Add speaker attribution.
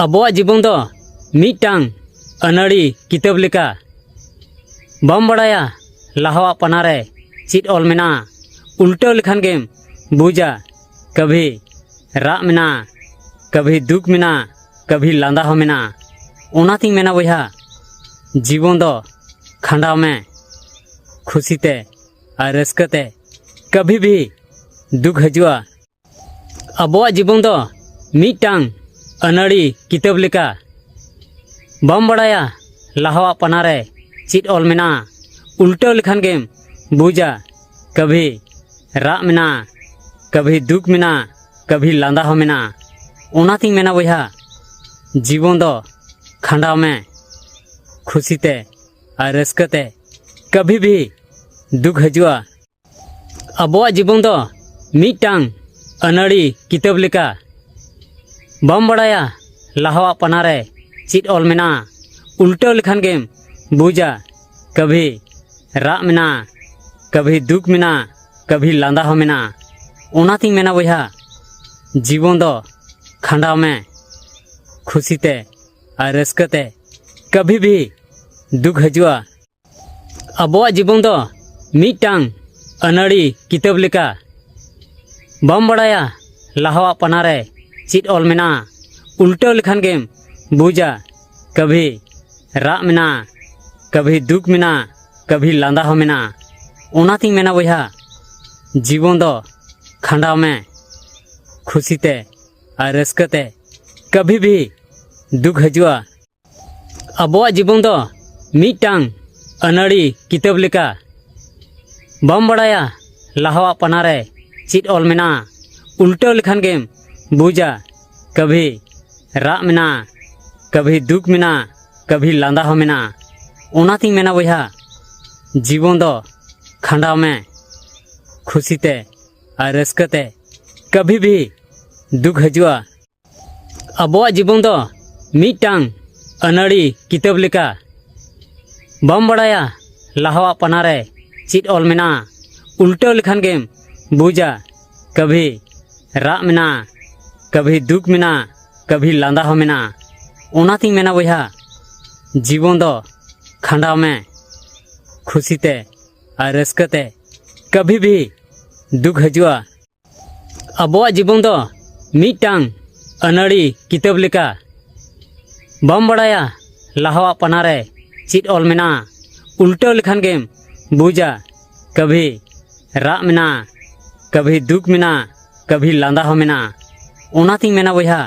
Speaker 1: अबोआ जीवन दो मिटांग अनाड़ी किताब लेका बम बड़ाया लाहवा पनारे चिट ऑल मेना उल्टो लिखान गेम बुझा कभी राग मेना कभी दुख मेना कभी लांदा हो मेना ओनाती मेना बया जीवन दो खंडाव में खुशीते और रस्कते कभी भी दुख हजुआ अबोआ जीवन दो मिटांग अनाड़ी किताब लेका बम बड़ाया लाहवा पनारे चिट ऑल मेना उल्टो लिखान गेम बुझा कभी राग मेना कभी दुख मेना कभी लांदा हो मेना ओनाती मेना बया जीवन दो खंडाव में खुशीते और रस्कते कभी भी दुख हजुआ अबोआ जीवन दो मिटांग अनाड़ी किताब लेका बम बड़ाया लाहवा पनारे चिट ऑल मेना उल्टो लिखान गेम बुझा कभी राग मेना कभी दुख मेना कभी लांदा हो मेना ओनाती मेना बया जीवन दो खंडाव में खुशीते और रस्कते कभी भी दुख हजुआ अबोआ जीवन दो मिटांग अनाड़ी किताब लेका बम बड़ाया लाहवा पनारे चिट ऑल मेना उल्टो लिखान गेम बुझा कभी राग मेना कभी दुख मेना कभी लांदा हो मेना ओनाती मेना बया जीवन दो खंडाव में खुशीते और रस्कते कभी भी दुख हजुआ अबोआ जीवन दो मिटांग अनाड़ी किताब लेका बम बड़ाया लाहवा पनारे चिट ऑल मेना उल्टो लिखान गेम बुझा कभी राग मेना कभी दुख मेना कभी लांदा हो मेना ओनाती मेना बया जीवन दो खंडाव में खुशीते और रस्कते कभी भी दुख हजुआ अबोआ जीवन दो मिटांग अनाड़ी किताब लेका बम बड़ाया लाहवा पनारे चिट ऑल मेना उल्टो लिखान गेम बुझा कभी राग मेना कभी दुख मेना कभी लांदा हो मेना ओनाती मेना बया जीवन दो खंडाव में खुशीते और रस्कते कभी भी दुख हजुआ अबोआ जीवन दो मिटांग अनाड़ी किताब लेका बम बड़ाया लाहवा पनारे चिट ऑल मेना उल्टो लिखान गेम बुझा कभी राग मेना कभी दुख मेना कभी लांदा हो मेना ओनाती मेना बया